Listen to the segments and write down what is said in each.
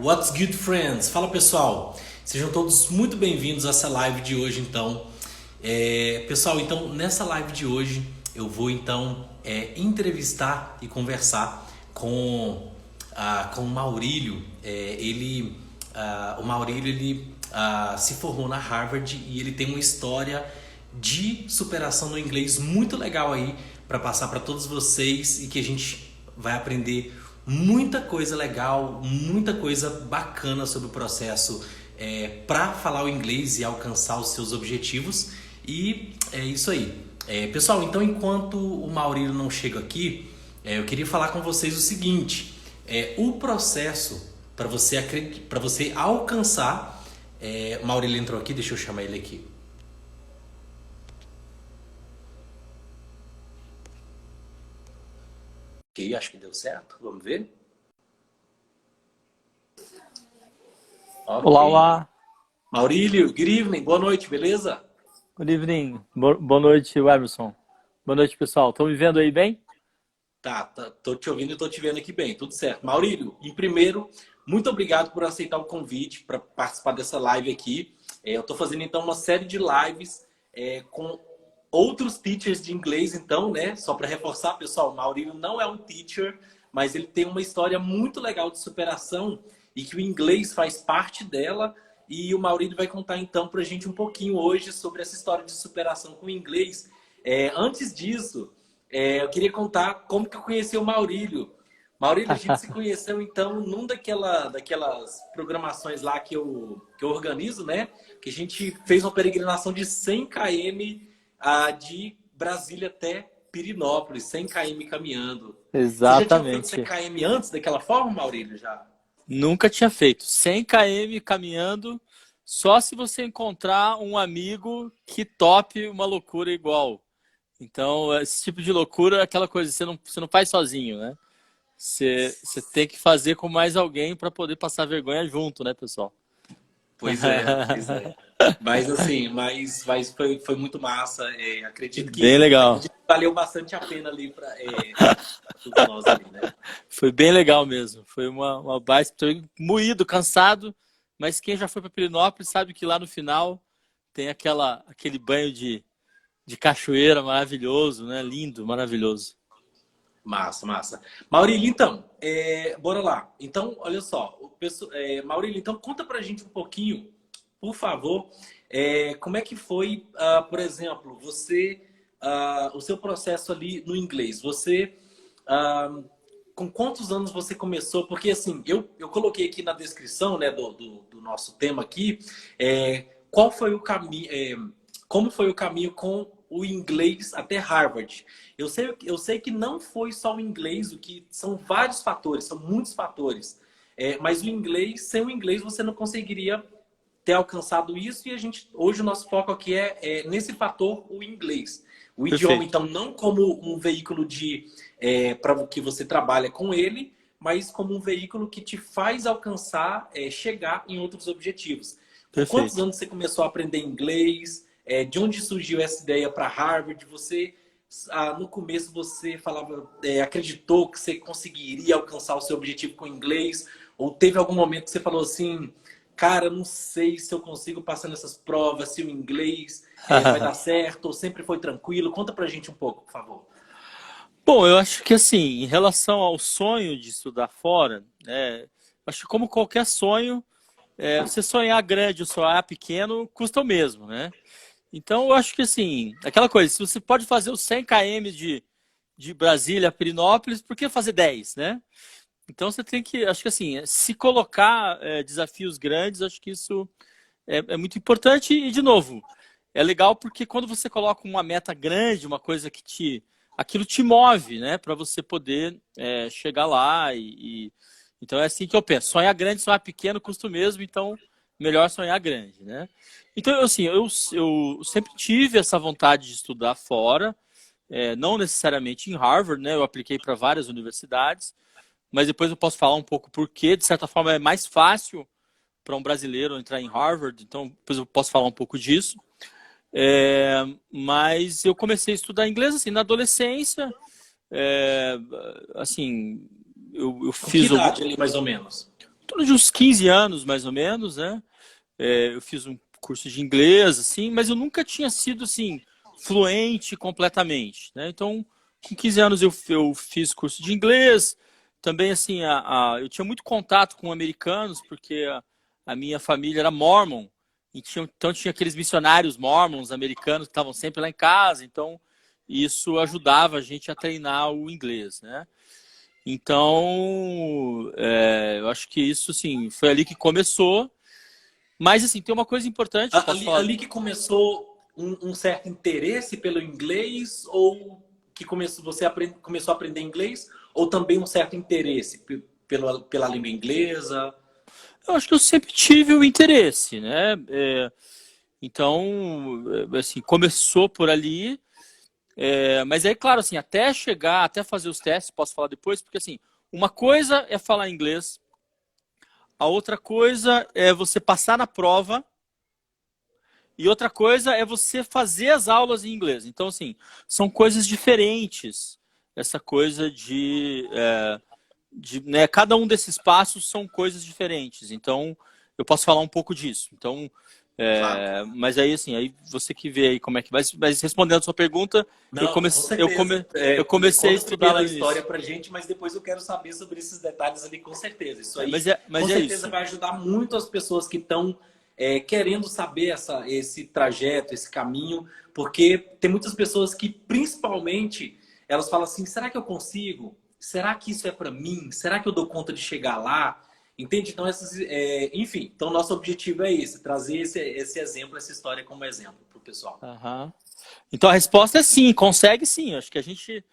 What's good, friends? Fala, pessoal. Sejam todos muito bem-vindos a essa live de hoje, então. Pessoal, então, nessa live de hoje, eu vou, então, entrevistar e conversar com o Maurílio. O Maurílio, se formou na Harvard e ele tem uma história de superação no inglês muito legal aí para passar para todos vocês e que a gente vai aprender muita coisa legal, muita coisa bacana sobre o processo para falar o inglês e alcançar os seus objetivos. E é isso aí. Pessoal, então enquanto o Maurílio não chega aqui, eu queria falar com vocês o seguinte: o processo para você alcançar. O Maurílio entrou aqui, deixa eu chamar ele aqui. Ok, acho que deu certo. Vamos ver. Okay. Olá, olá. Maurílio, good evening, boa noite, beleza? Good evening. Boa noite, Emerson. Boa noite, pessoal. Estão me vendo aí bem? Tô te ouvindo e tô te vendo aqui bem, tudo certo. Maurílio, em primeiro, muito obrigado por aceitar o convite para participar dessa live aqui. Eu tô fazendo, então, uma série de lives com outros teachers de inglês, então, né? Só para reforçar, pessoal, o Maurílio não é um teacher, mas ele tem uma história muito legal de superação e que o inglês faz parte dela. E o Maurílio vai contar, então, para a gente um pouquinho hoje sobre essa história de superação com o inglês. Antes disso, eu queria contar como que eu conheci o Maurílio. Maurílio, a gente se conheceu, então, daquelas programações lá que eu organizo, né? Que a gente fez uma peregrinação de 100 km de Brasília até Pirinópolis, 100 km caminhando. Você já tinha feito 100 Exatamente. km antes daquela forma, Maurílio? Já? Nunca tinha feito. 100 km caminhando, só se você encontrar um amigo que tope uma loucura igual. Então, esse tipo de loucura é aquela coisa, você não faz sozinho, né? Você tem que fazer com mais alguém para poder passar vergonha junto, né, pessoal? Pois é. Mas assim, foi muito massa. Acredito Bem legal. que valeu bastante a pena ali para todos nós ali, né? Foi bem legal mesmo. Foi uma baita, moído, cansado, mas quem já foi para Pirinópolis sabe que lá no final tem aquele banho de cachoeira maravilhoso, né? Lindo, maravilhoso. Massa. Maurílio, então, bora lá. Então, olha só, Maurílio, então conta pra gente um pouquinho, por favor, como é que foi, por exemplo, o seu processo ali no inglês. Com quantos anos você começou? Porque assim, eu coloquei aqui na descrição, né, do nosso tema aqui, qual foi o caminho, como foi o caminho com o inglês até Harvard. Eu sei que não foi só o inglês, o que são vários fatores, são muitos fatores. Mas o inglês, sem o inglês, você não conseguiria ter alcançado isso. E hoje o nosso foco aqui é nesse fator, o inglês. O idioma, Perfeito. então, não como um veículo para que você trabalha com ele, mas como um veículo que te faz alcançar, chegar em outros objetivos. Com quantos Perfeito. anos você começou a aprender inglês? De onde surgiu essa ideia para Harvard? No começo você falava, acreditou que você conseguiria alcançar o seu objetivo com inglês? Ou teve algum momento que você falou assim, cara, não sei se eu consigo passar nessas provas, se o inglês vai dar certo, ou sempre foi tranquilo? Conta pra gente um pouco, por favor. Bom, eu acho que assim, em relação ao sonho de estudar fora, né, acho que como qualquer sonho, você sonhar grande ou sonhar pequeno custa o mesmo, né? Então, eu acho que assim, aquela coisa, se você pode fazer os 100 km de Brasília a Pirinópolis, por que fazer 10, né? Então, você tem que, acho que assim, se colocar desafios grandes, acho que isso é muito importante. E, de novo, é legal porque quando você coloca uma meta grande, uma coisa aquilo te move, né? Para você poder chegar lá. Então, é assim que eu penso. Sonhar grande, sonhar pequeno custa o mesmo, então melhor sonhar grande, né? Então, assim, eu sempre tive essa vontade de estudar fora, não necessariamente em Harvard, né? Eu apliquei para várias universidades, mas depois eu posso falar um pouco por quê. De certa forma, é mais fácil para um brasileiro entrar em Harvard, então depois eu posso falar um pouco disso. Mas eu comecei a estudar inglês assim na adolescência. Assim, eu Com que fiz idade ali, mais ou menos? torno de uns 15 anos, mais ou menos, né? Eu fiz um curso de inglês, assim, mas eu nunca tinha sido, assim, fluente completamente, né? Então, com 15 anos eu fiz curso de inglês. Também, assim, eu tinha muito contato com americanos, porque a minha família era mormon. Então, tinha aqueles missionários mormons americanos que estavam sempre lá em casa. Então, isso ajudava a gente a treinar o inglês, né? Então, eu acho que isso, assim, foi ali que começou. Mas, assim, tem uma coisa importante, posso Ali, falar? ali que começou um certo interesse pelo inglês, ou que começou a aprender inglês, ou também um certo interesse pela língua inglesa? Eu acho que eu sempre tive o interesse, né? Então, assim, começou por ali. Mas aí, claro, assim, até chegar, até fazer os testes, posso falar depois, porque, assim, uma coisa é falar inglês, a outra coisa é você passar na prova, e outra coisa é você fazer as aulas em inglês. Então, assim, são coisas diferentes. Essa coisa né, cada um desses passos são coisas diferentes. Então, eu posso falar um pouco disso. Então, Claro. mas aí, assim, aí você que vê aí como é que vai. Mas respondendo a sua pergunta, Não, com certeza. eu comecei a Conta estudar primeiro lá a no história início. pra gente, mas depois eu quero saber sobre esses detalhes ali, com certeza. Isso aí, com Mas é certeza, isso. vai ajudar muito as pessoas que estão querendo saber esse trajeto, esse caminho, porque tem muitas pessoas que, principalmente, elas falam assim: será que eu consigo? Será que isso é para mim? Será que eu dou conta de chegar lá? Entende? Então, enfim, então nosso objetivo é esse, trazer esse exemplo, essa história como exemplo para o pessoal. Aham. Então a resposta é sim, consegue sim. Acho que a gente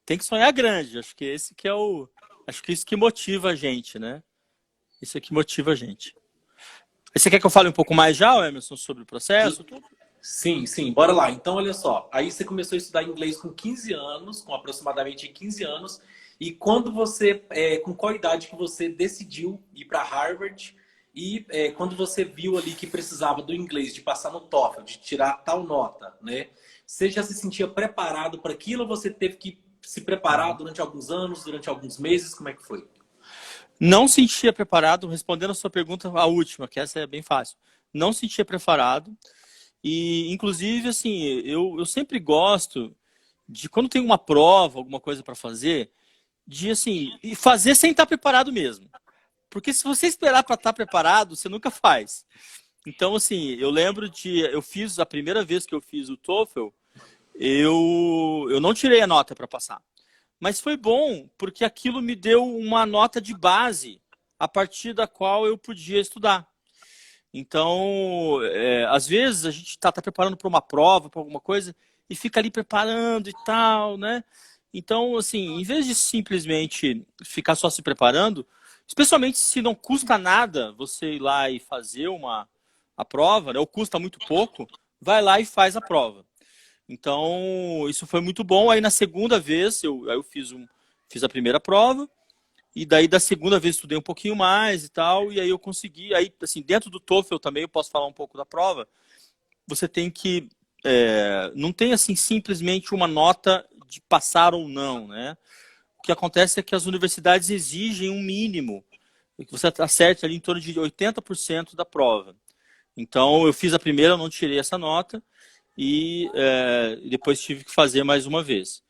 tem que sonhar grande. Acho que esse que é o. Acho que isso que motiva a gente, né? Isso é que motiva a gente. Aí você quer que eu fale um pouco mais já, Emerson, sobre o processo? Tudo? Sim, sim, bora lá. Então, olha só. Aí você começou a estudar inglês com 15 anos, com aproximadamente 15 anos. E quando com qual idade que você decidiu ir para Harvard? E quando você viu ali que precisava do inglês, de passar no TOEFL, de tirar tal nota, né? Você já se sentia preparado para aquilo ou você teve que se preparar Uhum. durante alguns anos, durante alguns meses? Como é que foi? Não sentia preparado, respondendo a sua pergunta, a última, que essa é bem fácil. Não sentia preparado. E, inclusive, assim, eu sempre gosto de, quando tem uma prova, alguma coisa para fazer, de, assim, e fazer sem estar preparado mesmo. Porque se você esperar para estar preparado, você nunca faz. Então, assim, eu lembro eu fiz, a primeira vez que eu fiz o TOEFL, eu não tirei a nota para passar. Mas foi bom, porque aquilo me deu uma nota de base a partir da qual eu podia estudar. Então, às vezes a gente tá preparando para uma prova, para alguma coisa, e fica ali preparando e tal, né? Então, assim, em vez de simplesmente ficar só se preparando, especialmente se não custa nada você ir lá e fazer a prova, né? Ou custa muito pouco, vai lá e faz a prova. Então, isso foi muito bom. Aí na segunda vez, aí eu fiz a primeira prova, e daí da segunda vez estudei um pouquinho mais e tal, e aí eu consegui. Aí, assim, dentro do TOEFL também eu posso falar um pouco da prova. Você tem que. Não tem, assim, simplesmente uma nota de passar ou não, né? O que acontece é que as universidades exigem um mínimo, que você acerte ali em torno de 80% da prova. Então, eu fiz a primeira, eu não tirei essa nota, e depois tive que fazer mais uma vez.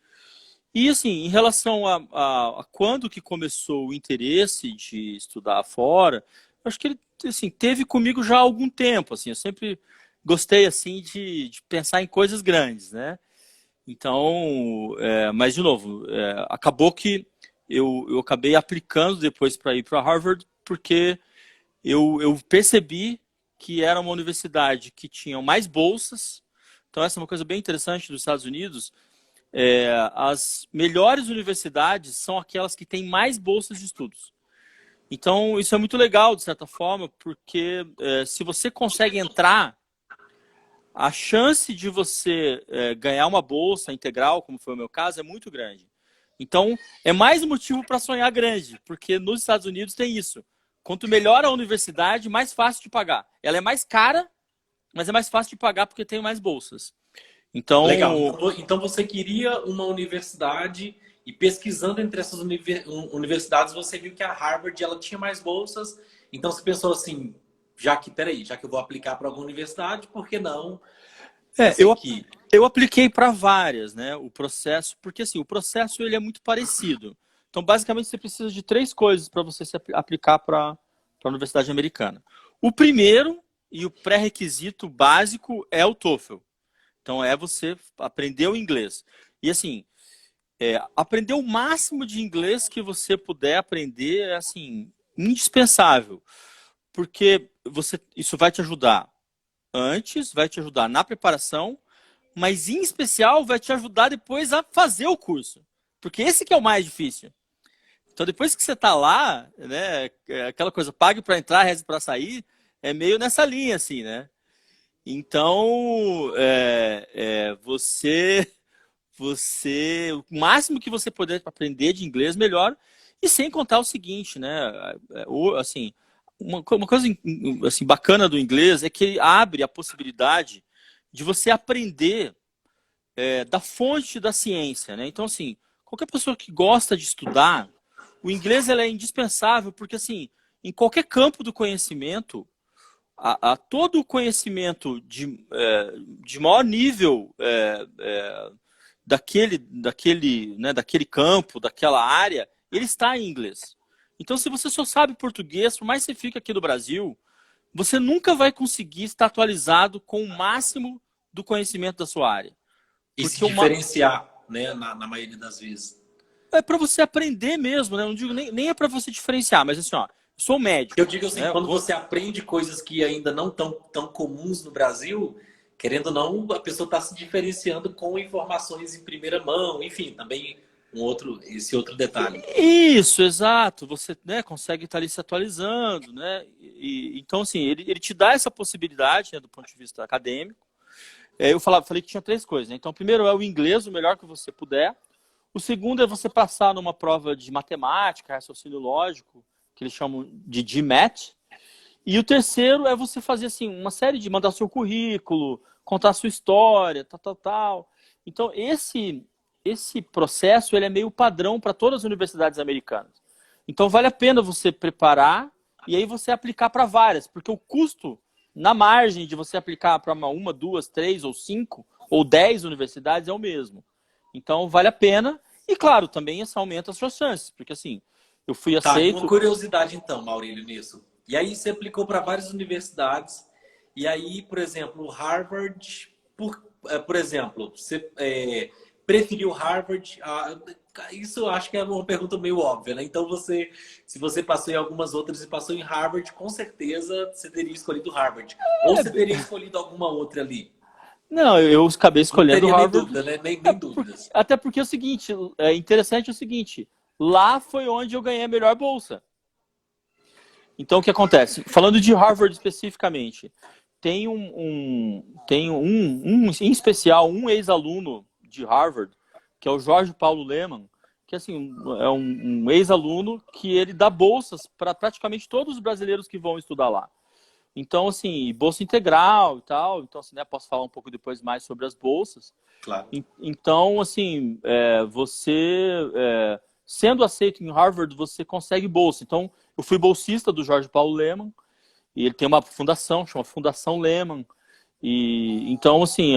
E assim, em relação a quando que começou o interesse de estudar fora, eu acho que ele assim, teve comigo já há algum tempo. Assim, eu sempre gostei assim de pensar em coisas grandes, né? Então, mas de novo, acabou que eu acabei aplicando depois para ir para Harvard, porque eu percebi que era uma universidade que tinha mais bolsas. Então, essa é uma coisa bem interessante dos Estados Unidos. As melhores universidades são aquelas que têm mais bolsas de estudos. Então, isso é muito legal, de certa forma, porque se você consegue entrar, a chance de você ganhar uma bolsa integral, como foi o meu caso, é muito grande. Então, é mais motivo para sonhar grande, porque nos Estados Unidos tem isso. Quanto melhor a universidade, mais fácil de pagar. Ela é mais cara, mas é mais fácil de pagar porque tem mais bolsas. Legal. Então, Então você queria uma universidade e pesquisando entre essas universidades você viu que a Harvard ela tinha mais bolsas Então você pensou assim, peraí, já que eu vou aplicar para alguma universidade, por que não É, essa aqui? eu apliquei para várias, né? O processo, porque assim, o processo ele é muito parecido. Então, basicamente, você precisa de três coisas para você se aplicar para a Universidade Americana. O primeiro e o pré-requisito básico é o TOEFL. Então, é você aprender o inglês. E assim, aprender o máximo de inglês que você puder aprender é assim, indispensável. Porque isso vai te ajudar antes, vai te ajudar na preparação, mas em especial vai te ajudar depois a fazer o curso. Porque esse que é o mais difícil. Então depois que você está lá, né, aquela coisa, pague para entrar, reze para sair, é meio nessa linha assim, né? Então, o máximo que você puder aprender de inglês, melhor. E sem contar o seguinte, né? Assim, uma coisa assim, bacana do inglês é que ele abre a possibilidade de você aprender da fonte da ciência, né? Então, assim, qualquer pessoa que gosta de estudar, o inglês é indispensável, porque, assim, em qualquer campo do conhecimento, todo o conhecimento de maior nível daquele campo, daquela área, ele está em inglês. Então, se você só sabe português, por mais que você fique aqui no Brasil, você nunca vai conseguir estar atualizado com o máximo do conhecimento da sua área. E se diferenciar, né, na maioria das vezes. É para você aprender mesmo, né? Não digo nem é para você diferenciar, mas assim, ó, eu sou médico. Eu digo assim, né? quando você aprende coisas que ainda não tão comuns no Brasil, querendo ou não, a pessoa está se diferenciando com informações em primeira mão, enfim, também esse outro detalhe. Isso, exato. Você, né, consegue estar ali se atualizando, né? Então, assim, ele te dá essa possibilidade, né, do ponto de vista acadêmico. Eu falei que tinha três coisas, né? Então, o primeiro é o inglês, o melhor que você puder. O segundo é você passar numa prova de matemática, raciocínio lógico, que eles chamam de GMAT. E o terceiro é você fazer assim uma série de mandar seu currículo, contar sua história, tal. Então esse processo ele é meio padrão para todas as universidades americanas. Então vale a pena você preparar e aí você aplicar para várias, porque o custo na margem de você aplicar para uma, duas, três ou 5 ou 10 universidades é o mesmo. Então vale a pena e claro, também isso aumenta as suas chances, porque assim, eu fui Tá, e aceito. uma curiosidade então, Maurílio, nisso. E aí você aplicou para várias universidades. E aí, por exemplo, Harvard, por exemplo, você preferiu Harvard? Isso eu acho que é uma pergunta meio óbvia, né? Então se você passou em algumas outras e passou em Harvard, com certeza você teria escolhido Harvard. Ou você teria escolhido alguma outra ali? Não, eu acabei Não escolhendo teria nem Harvard. dúvida, né? Nem dúvidas. Até porque é o seguinte, é interessante o seguinte, lá foi onde eu ganhei a melhor bolsa. Então, o que acontece? Falando de Harvard especificamente, tem em especial, um ex-aluno de Harvard, que é o Jorge Paulo Lemann, que assim, é um ex-aluno que ele dá bolsas para praticamente todos os brasileiros que vão estudar lá. Então, assim, bolsa integral e tal. Então, assim, né, posso falar um pouco depois mais sobre as bolsas. Claro. Então, assim, sendo aceito em Harvard, você consegue bolsa. Então, eu fui bolsista do Jorge Paulo Lemann, e ele tem uma fundação, chama Fundação Lemann. E então, assim,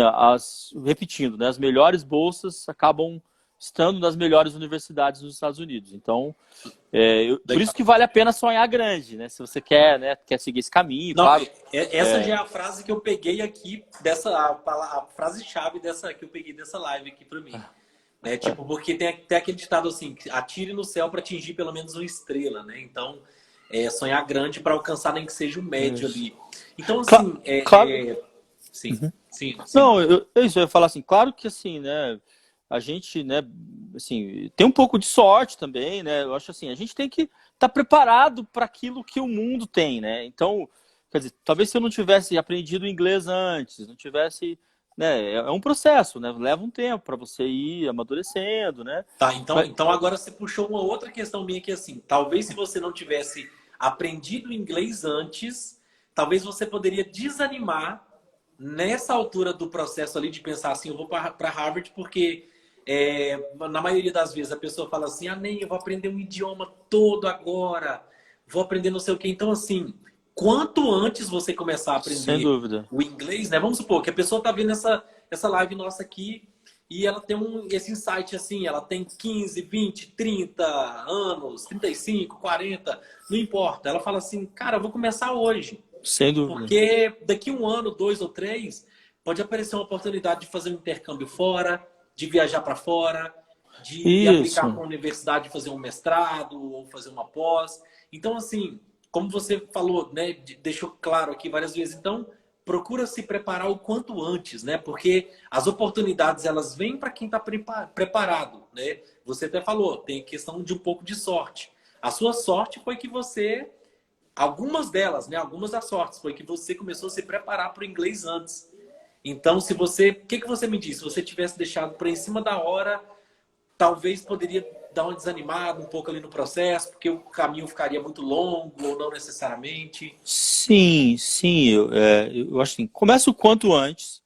repetindo, né, as melhores bolsas acabam estando nas melhores universidades dos Estados Unidos. Então, por isso que vale a pena sonhar grande, né? Se você quer, né, quer seguir esse caminho, não, claro. Essa já é a frase que eu peguei aqui, a frase-chave que eu peguei dessa live aqui para mim. Né? Tipo, porque tem aquele ditado assim, atire no céu para atingir pelo menos uma estrela, né? Então, sonhar grande para alcançar nem que seja o médio ali. Então, assim, claro. Sim. Não, eu ia falar assim, claro que assim, né, a gente, né, assim, tem um pouco de sorte também, né? Eu acho assim, a gente tem que estar preparado para aquilo que o mundo tem, né? Então, quer dizer, talvez se eu não tivesse aprendido inglês antes, não tivesse, né, é um processo, né? Leva um tempo para você ir amadurecendo, né? Tá, então agora você puxou uma outra questão minha que assim, talvez se você não tivesse aprendido inglês antes, talvez você poderia desanimar nessa altura do processo ali de pensar assim, eu vou para Harvard porque na maioria das vezes a pessoa fala assim, nem eu vou aprender um idioma todo agora, vou aprender não sei o quê. Então, assim, quanto antes você começar a Sem aprender dúvida. o inglês, né? Vamos supor que a pessoa tá vendo essa live nossa aqui e ela tem esse insight assim, ela tem 15, 20, 30 anos, 35, 40, não importa. Ela fala assim, cara, eu vou começar hoje. Sem dúvida. Porque daqui um ano, dois ou três, pode aparecer uma oportunidade de fazer um intercâmbio fora, de viajar para fora, de aplicar Isso. para a universidade, fazer um mestrado ou fazer uma pós. Então, assim, como você falou, né, deixou claro aqui várias vezes, então procura se preparar o quanto antes, né? Porque as oportunidades elas vêm para quem está preparado, né? Você até falou, tem questão de um pouco de sorte. A sua sorte foi que você algumas delas, né? Algumas das sortes foi que você começou a se preparar para o inglês antes. Então, se você, o que você me disse? Se você tivesse deixado para em cima da hora, talvez poderia dar uma desanimada um pouco ali no processo, porque o caminho ficaria muito longo ou não necessariamente. Sim, sim, eu acho assim, começa o quanto antes,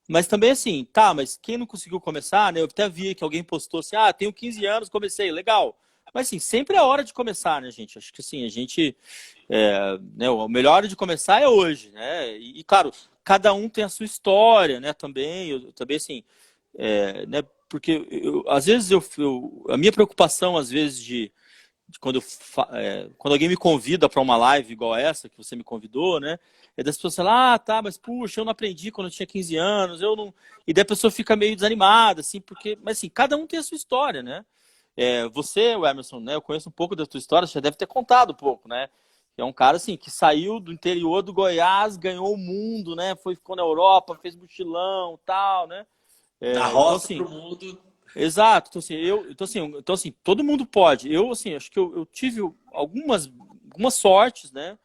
mas também assim, tá, mas quem não conseguiu começar, né? Eu até vi que alguém postou assim, ah, tenho 15 anos, comecei, legal. Mas assim, sempre é hora de começar, né, gente? Acho que assim, a gente, né, a melhor hora de começar é hoje, né? E, claro, cada um tem a sua história, né, também, eu também assim, né, porque às vezes a minha preocupação, às vezes, quando, quando alguém me convida para uma live igual essa, que você me convidou, né? É das pessoas falam, ah, tá, mas puxa, eu não aprendi quando eu tinha 15 anos, eu não. E daí a pessoa fica meio desanimada, assim, porque. Mas assim, cada um tem a sua história, né? Você, o Emerson, né? Eu conheço um pouco da tua história, você já deve ter contado um pouco, né? É um cara assim que saiu do interior do Goiás, ganhou o mundo, né? Ficou na Europa, fez mochilão, tal, né? Da Então roça para assim, o mundo. exato, então assim, todo mundo pode. Eu assim, acho que eu tive algumas sortes, né?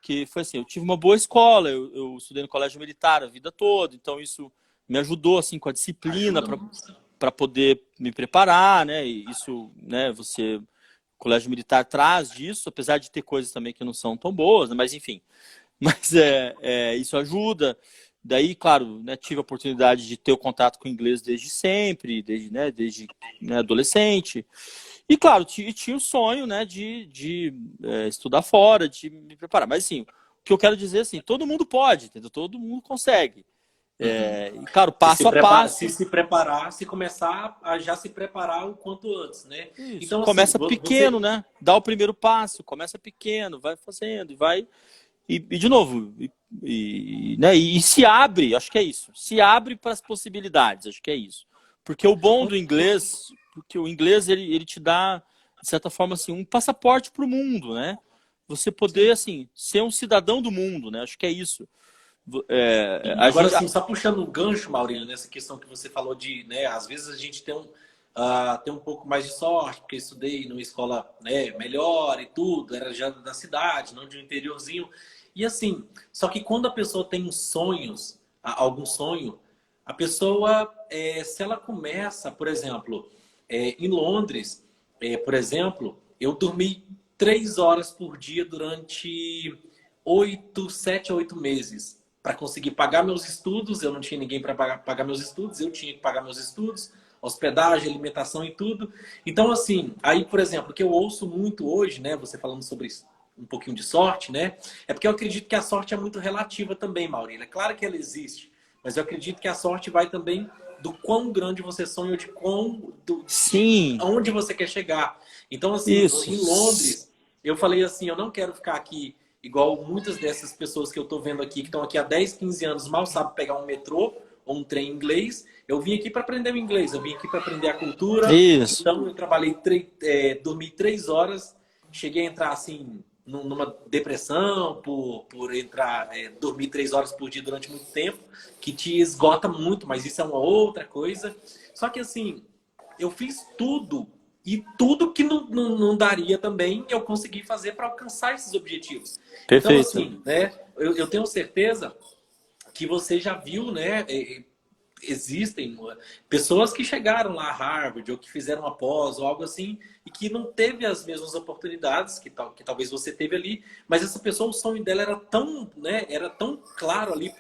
Que foi assim, eu tive uma boa escola, eu estudei no colégio militar a vida toda, então isso me ajudou assim com a disciplina Ajuda muito. para poder me preparar, né? E isso, né? O colégio militar traz disso, apesar de ter coisas também que não são tão boas, né, mas enfim, mas isso ajuda. Daí, claro, né, tive a oportunidade de ter o contato com o inglês desde sempre, desde né, adolescente. E, claro, tinha o sonho, né, de estudar fora, de me preparar. Mas, assim, o que eu quero dizer, assim, todo mundo pode, entendeu? Todo mundo consegue. Uhum. E, claro, passo a passo. Se preparar, se começar a já se preparar o quanto antes, né? Isso. Então, assim, Começa pequeno, você. né? Dá o primeiro passo, começa pequeno, vai fazendo, e vai. E de novo, né, e se abre, acho que é isso. Se abre para as possibilidades, acho que é isso. Porque o bom do inglês, porque o inglês ele te dá, de certa forma, assim, um passaporte para o mundo, né? Você poder, assim, ser um cidadão do mundo, né? Acho que é isso. Sim, A agora gente. assim, só puxando um gancho, Maurílio, nessa questão que você falou de, né, às vezes a gente tem um pouco mais de sorte, porque eu estudei numa escola, né, melhor e tudo, era já da cidade, não de um interiorzinho. E assim, só que quando a pessoa tem sonhos, algum sonho, a pessoa, se ela começa, por exemplo, em Londres, por exemplo, eu dormi 3 horas por dia durante 7 a 8 meses para conseguir pagar meus estudos. Eu não tinha ninguém para pagar meus estudos, eu tinha que pagar meus estudos, hospedagem, alimentação e tudo. Então, assim, aí, por exemplo, o que eu ouço muito hoje, né, você falando sobre isso, um pouquinho de sorte, né, é porque eu acredito que a sorte é muito relativa também, Maurílio. É claro que ela existe, mas eu acredito que a sorte vai também do quão grande você sonha, de Sim, onde você quer chegar. Então, assim, isso. em Londres, eu falei assim, eu não quero ficar aqui igual muitas dessas pessoas que eu estou vendo aqui, que estão aqui há 10, 15 anos, mal sabem pegar um metrô ou um trem em inglês. Eu vim aqui para aprender o inglês, eu vim aqui para aprender a cultura. Isso. Então, eu dormi 3 horas, cheguei a entrar assim numa depressão por entrar, dormir 3 horas por dia durante muito tempo, que te esgota muito, mas isso é uma outra coisa. Só que assim, eu fiz tudo e tudo que não daria também eu consegui fazer para alcançar esses objetivos. Então, Perfeito. assim, né, eu tenho certeza que você já viu, né? Existem pessoas que chegaram lá a Harvard ou que fizeram uma pós ou algo assim e que não teve as mesmas oportunidades que talvez você teve ali, mas essa pessoa, o sonho dela era tão, né, era tão claro ali,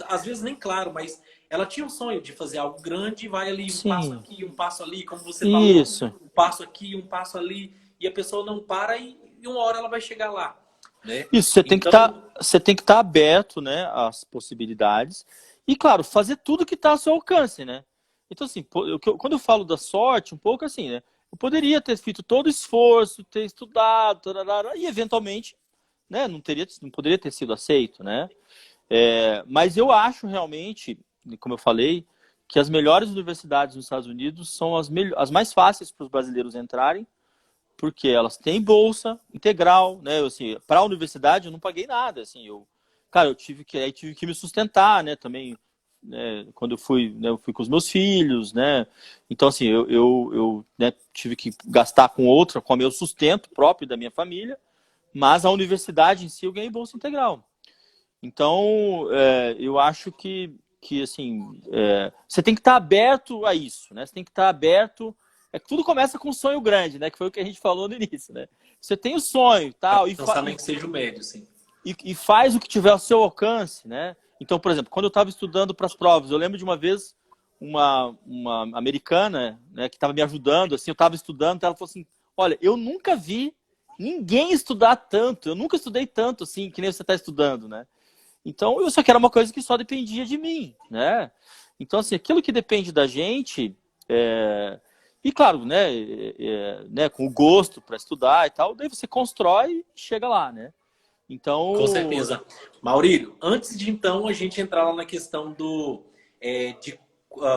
às vezes nem claro, mas ela tinha um sonho de fazer algo grande e vai ali um passo Sim. aqui, um passo ali, como você falou, Isso. um passo aqui, um passo ali, e a pessoa não para e e uma hora ela vai chegar lá, né? Isso, Então, você tem que estar aberto, né, às possibilidades e, claro, fazer tudo que está ao seu alcance, né? Então, assim, quando eu falo da sorte, um pouco assim, né? Eu poderia ter feito todo o esforço, ter estudado, tararara, e eventualmente, né, não poderia ter sido aceito, né? Mas eu acho realmente, como eu falei, que as melhores universidades nos Estados Unidos são as mais fáceis para os brasileiros entrarem, porque elas têm bolsa integral, né? Assim, para a universidade eu não paguei nada, assim, cara, aí tive que me sustentar, né? Também, né? Quando eu fui, né? Eu fui com os meus filhos, né? Então, assim, né? Tive que gastar com o meu sustento próprio da minha família, mas a universidade em si eu ganhei bolsa integral. Então, eu acho que assim, você tem que estar aberto a isso, né? Você tem que estar aberto. Tudo começa com um sonho grande, né? Que foi o que a gente falou no início, né? Você tem o sonho, tal, pensar nem que seja o médio, sim. e faz o que tiver ao seu alcance, né? Então, por exemplo, quando eu estava estudando para as provas, eu lembro de uma vez uma americana, né, que estava me ajudando, assim, eu estava estudando, ela falou assim: olha, eu nunca vi ninguém estudar tanto, eu nunca estudei tanto, assim, que nem você está estudando, né? Então, eu só que era uma coisa que só dependia de mim, né? Então, assim, aquilo que depende da gente, e claro, né, com o gosto para estudar e tal, daí você constrói e chega lá, né? Com Então, certeza. Maurílio, antes de então a gente entrar lá na questão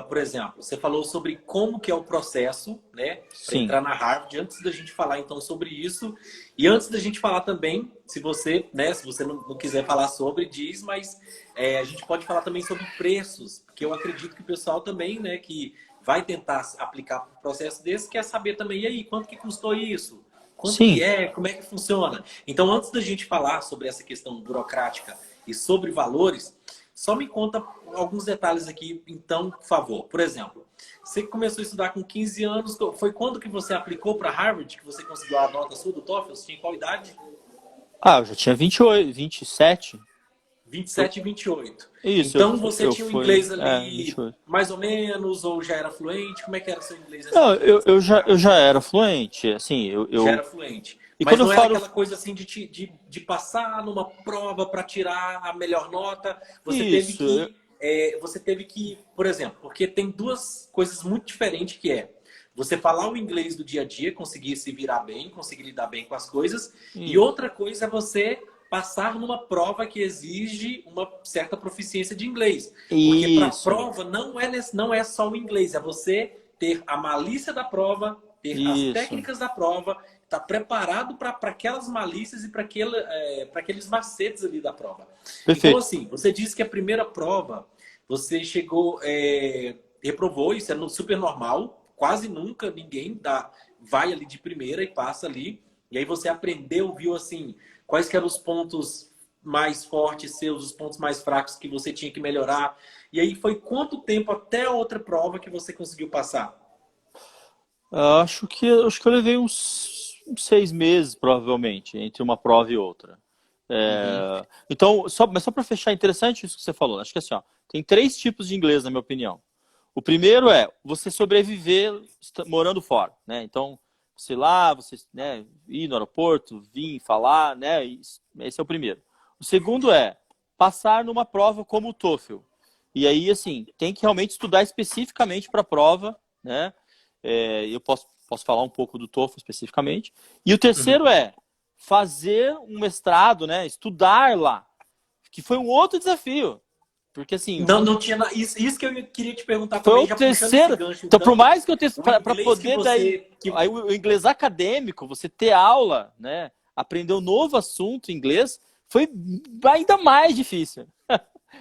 por exemplo, você falou sobre como que é o processo, né, para sim, entrar na Harvard. Antes da gente falar então sobre isso, e antes da gente falar também, se você, né, se você não quiser falar sobre, diz, mas a gente pode falar também sobre preços, porque eu acredito que o pessoal também, né, que vai tentar aplicar um processo desse, quer saber também, e aí, quanto que custou isso? Quanto que sim. é? Como é que funciona? Então, antes da gente falar sobre essa questão burocrática e sobre valores, só me conta alguns detalhes aqui, então, por favor. Por exemplo, você começou a estudar com 15 anos, foi quando que você aplicou para Harvard, que você conseguiu a nota sua do TOEFL? Você tinha qual idade? Ah, eu já tinha 28, 27. Eu, 27 e 28. isso, Então, você eu tinha o fui, inglês ali 28. mais ou menos, ou já era fluente? Como é que era o seu inglês nessa Não, altura que você foi eu para já era fluente, assim, já era fluente. e Mas quando eu não era falo aquela coisa assim de passar numa prova para tirar a melhor nota. isso, Você teve que, por exemplo, porque tem duas coisas muito diferentes que é você falar o inglês do dia a dia, conseguir se virar bem, conseguir lidar bem com as coisas. E isso, outra coisa é você passar numa prova que exige uma certa proficiência de inglês. Porque para a isso, prova não é só o inglês, é você ter a malícia da prova, ter as isso, técnicas da prova, estar preparado para aquelas malícias e para aqueles macetes ali da prova. Então, perfeito. assim, você disse que a primeira prova você chegou, reprovou, isso é super normal, quase nunca ninguém vai ali de primeira e passa ali. E aí você aprendeu, viu assim, quais que eram os pontos mais fortes seus, os pontos mais fracos que você tinha que melhorar. E aí foi quanto tempo até a outra prova que você conseguiu passar? Acho que eu levei uns 6 meses, provavelmente, entre uma prova e outra. Uhum. Então, mas só para fechar, interessante isso que você falou. Acho que assim, ó, tem 3 tipos de inglês, na minha opinião. O primeiro é você sobreviver morando fora, né? Então, sei lá, você, né, ir no aeroporto, vir falar, né? Esse é o primeiro. O segundo é passar numa prova como o TOEFL. E aí, assim, tem que realmente estudar especificamente para a prova, né? Eu posso falar um pouco do TOEFL especificamente. E o terceiro Uhum. é fazer um mestrado, né? Estudar lá, que foi um outro desafio. Porque, assim, Não tinha isso que eu queria te perguntar foi também, o já puxando esse terceiro. gancho, Então, por então, mais que eu tenha o para inglês que poder daí, você que aí o inglês acadêmico, você ter aula, né, aprender um novo assunto em inglês, foi ainda mais difícil.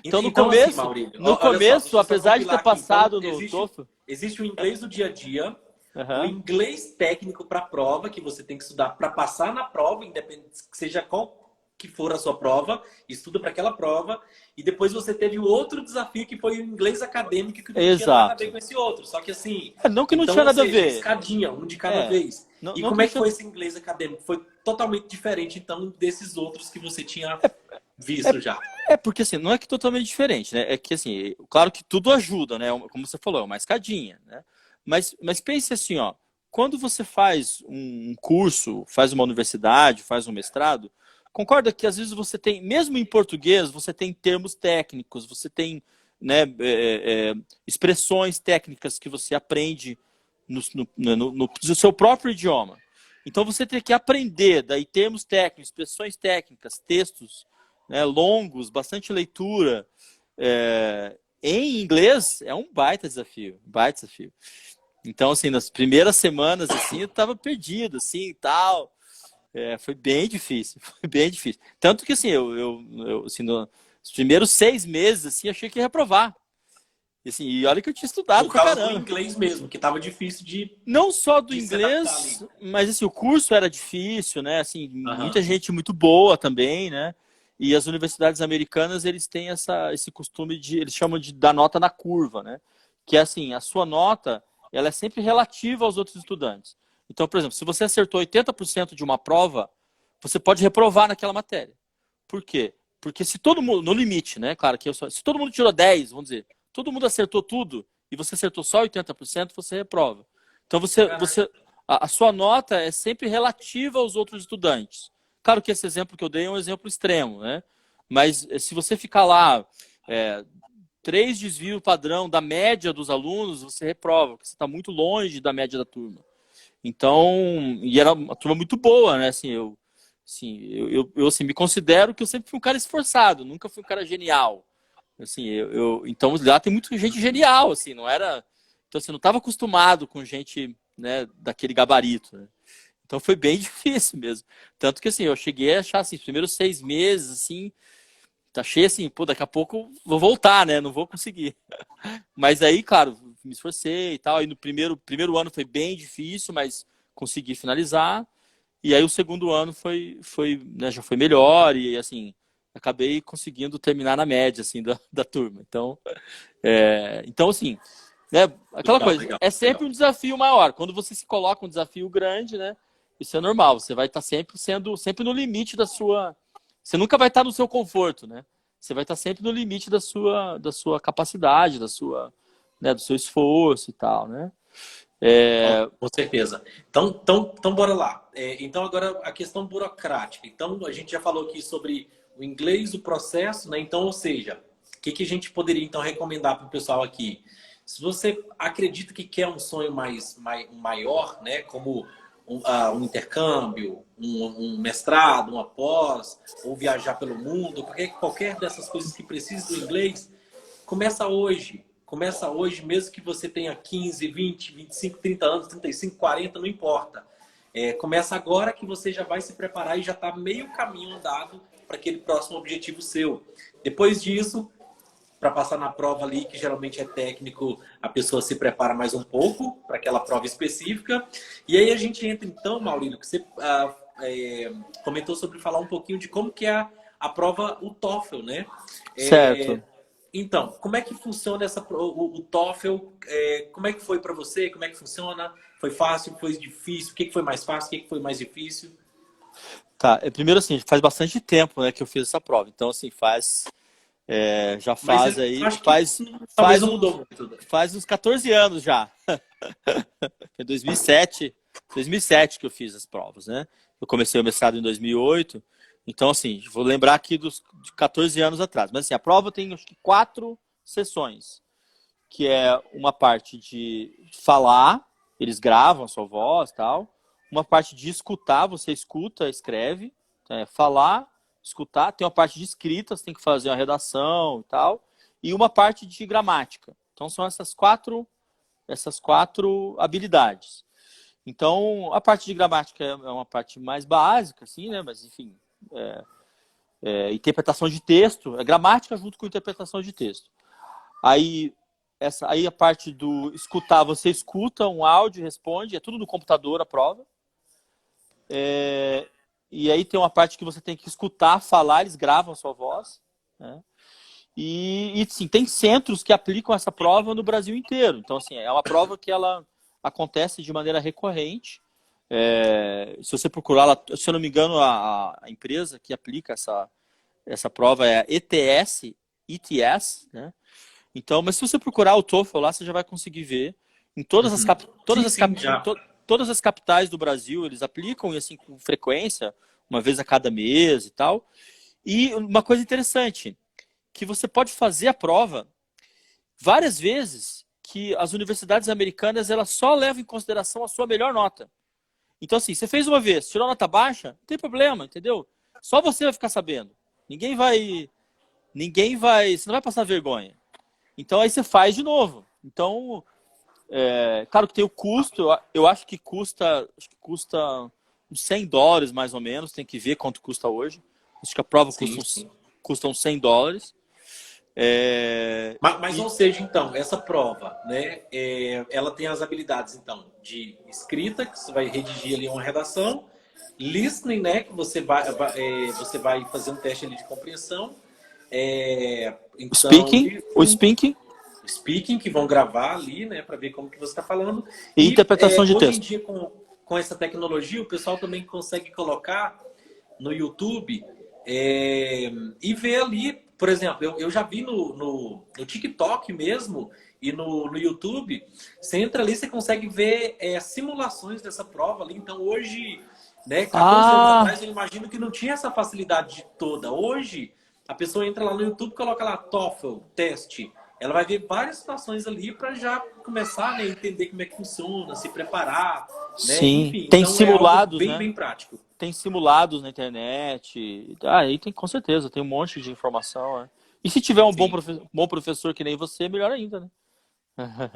Então, Então, assim, Maurílio, no olha só, começo, deixa eu só apesar de ter compilar aqui. Então, passado no TOEFL, existe o inglês do dia a dia, o aham, inglês técnico para a prova, que você tem que estudar para passar na prova, independente que seja qual que for a sua prova, estuda para aquela prova, e depois você teve o outro desafio, que foi o inglês acadêmico, que não tinha nada a ver exato. com esse outro. Só que assim, Não que não então, tinha ou nada a seja, ver. escadinha, um de cada É, vez. E não que como não é que tinha. foi esse inglês acadêmico? Foi totalmente diferente, então, desses outros que você tinha É, visto já. porque assim, não é que totalmente diferente, né? É que assim, claro que tudo ajuda, né? Como você falou, é uma escadinha, né? Mas pense assim, ó. quando você faz um curso, faz uma universidade, faz um mestrado, concorda que às vezes você tem, mesmo em português, você tem termos técnicos, você tem, né, expressões técnicas que você aprende no seu próprio idioma. Então você tem que aprender daí termos técnicos, expressões técnicas, textos, né, longos, bastante leitura. Em inglês é um baita desafio, baita desafio. Então, assim, nas primeiras semanas, assim, eu tava perdido, assim, e tal. Foi bem difícil, foi bem difícil. Tanto que, assim, eu assim, nos primeiros 6 meses, assim, achei que ia reprovar. E, assim, e olha que eu tinha estudado Por pra causa do caramba. inglês mesmo, que tava difícil Não só do de se adaptar ali. inglês, mas, assim, o curso era difícil, né? Assim, muita Aham. gente muito boa também, né? E as universidades americanas, eles têm esse costume eles chamam de dar nota na curva, né? Que é assim, a sua nota, ela é sempre relativa aos outros estudantes. Então, por exemplo, se você acertou 80% de uma prova, você pode reprovar naquela matéria. Por quê? Porque se todo mundo, no limite, né? Claro que se todo mundo tirou 10, vamos dizer, todo mundo acertou tudo e você acertou só 80%, você reprova. Então, a sua nota é sempre relativa aos outros estudantes. Claro que esse exemplo que eu dei é um exemplo extremo, né? Mas se você ficar lá, 3 desvio padrão da média dos alunos, você reprova, porque você está muito longe da média da turma. Então, e era uma turma muito boa, né? Eu assim, me considero que eu sempre fui um cara esforçado, nunca fui um cara genial. Assim, então lá tem muita gente genial, assim, não era. Então, assim, não estava acostumado com gente, né, daquele gabarito, né? Então foi bem difícil mesmo. Tanto que, assim, eu cheguei a achar, assim, os primeiros 6 meses, assim, achei assim, pô, daqui a pouco vou voltar, né? Não vou conseguir. Mas aí, claro, me esforcei e tal. E no primeiro ano foi bem difícil, mas consegui finalizar. E aí o segundo ano né, já foi melhor e, assim, acabei conseguindo terminar na média, assim, da turma. Então, assim, né, aquela Legal, coisa, legal, é sempre legal. um desafio maior. Quando você se coloca um desafio grande, né, isso é normal. Você vai estar sempre no limite da sua. Você nunca vai estar no seu conforto, né? Você vai estar sempre no limite da sua capacidade, né, do seu esforço e tal, né? Com certeza. Então bora lá. Então, agora a questão burocrática. Então, a gente já falou aqui sobre o inglês, o processo, né? Então, ou seja, o que a gente poderia então recomendar para o pessoal aqui? Se você acredita que quer um sonho maior, né? Como um intercâmbio, um mestrado, uma pós, ou viajar pelo mundo, qualquer dessas coisas que precise do inglês, começa hoje. Começa hoje, mesmo que você tenha 15, 20, 25, 30 anos, 35, 40, não importa. Começa agora que você já vai se preparar e já está meio caminho andado para aquele próximo objetivo seu. Depois disso, para passar na prova ali, que geralmente é técnico, a pessoa se prepara mais um pouco para aquela prova específica. E aí a gente entra então, Maurílio, que você comentou sobre falar um pouquinho de como que é a prova, o TOEFL, né? Certo. Então, como é que funciona o TOEFL? Como é que foi para você? Como é que funciona? Foi fácil? Foi difícil? O que foi mais fácil? O que foi mais difícil? Tá, primeiro assim, faz bastante tempo, né, que eu fiz essa prova. Então, assim, já Mas faz eu aí, acho que talvez não mudou muito. faz uns 14 anos já. Foi 2007 que eu fiz as provas, né? Eu comecei o mestrado em 2008. Então, assim, vou lembrar aqui de 14 anos atrás. Mas, assim, a prova tem, acho que, 4 sessões. Que é uma parte de falar, eles gravam a sua voz e tal. Uma parte de escutar, você escuta, escreve. Falar, escutar. Tem uma parte de escrita, você tem que fazer uma redação e tal. E uma parte de gramática. Então, são essas quatro habilidades. Então, a parte de gramática é uma parte mais básica, assim, né? Mas, enfim, interpretação de texto, é gramática junto com interpretação de texto. Aí a parte do escutar, você escuta um áudio, responde, é tudo no computador a prova. E aí tem uma parte que você tem que escutar, falar, eles gravam a sua voz, né? E sim, tem centros que aplicam essa prova no Brasil inteiro. Então, assim, é uma prova que ela acontece de maneira recorrente. Se você procurar lá, se eu não me engano, a empresa que aplica essa prova é a ETS, né? Então, mas se você procurar o TOEFL lá, você já vai conseguir ver em todas as Uhum. Sim, sim, já. todas as capitais do Brasil eles aplicam, e assim, com frequência, uma vez a cada mês e tal. E uma coisa interessante, que você pode fazer a prova várias vezes, que as universidades americanas elas só levam em consideração a sua melhor nota. Então, assim, você fez uma vez, tirou nota baixa, não tem problema, entendeu? Só você vai ficar sabendo. Você não vai passar vergonha. Então, aí você faz de novo. Então, claro que tem o custo, eu acho que custa uns $100 mais ou menos, tem que ver quanto custa hoje. Acho que a prova custa uns $100. Mas ou seja, então, essa prova, né, ela tem as habilidades, então, de escrita, que você vai redigir ali uma redação, listening, né, que você vai fazer um teste ali de compreensão, então, O speaking, que vão gravar ali, né, para ver como que você está falando. E interpretação de hoje texto. em dia, com essa tecnologia, o pessoal também consegue colocar no YouTube e ver ali, por exemplo, eu já vi no TikTok mesmo e no YouTube, você entra ali, você consegue ver simulações dessa prova ali. Então hoje, né, 14 anos atrás, eu imagino que não tinha essa facilidade toda. Hoje, a pessoa entra lá no YouTube, coloca lá TOEFL, teste. Ela vai ver várias situações ali para já começar, né, a entender como é que funciona, se preparar, né? Sim, Enfim, tem então simulados, é algo né? bem prático. Tem simulados na internet. Aí tem, com certeza, tem um monte de informação. Né? E se tiver um Sim. bom professor que nem você, melhor ainda, né?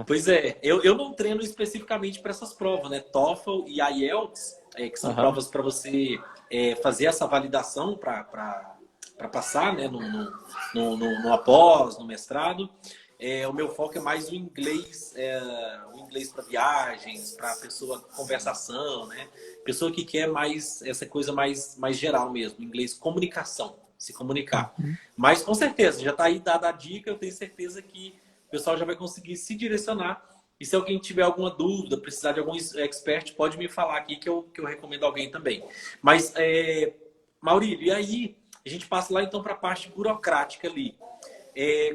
Pois é, eu não treino especificamente para essas provas, né? TOEFL e IELTS, que são provas para você fazer essa validação para passar, né? No após, no mestrado. O meu foco é mais o inglês para viagens, para pessoa conversação, né? Pessoa que quer mais essa coisa mais geral mesmo, inglês comunicação, se comunicar. Mas com certeza, já está aí dada a dica, eu tenho certeza que o pessoal já vai conseguir se direcionar. E se alguém tiver alguma dúvida, precisar de algum expert, pode me falar aqui que eu recomendo alguém também. Mas, Maurílio, e aí a gente passa lá então para a parte burocrática ali.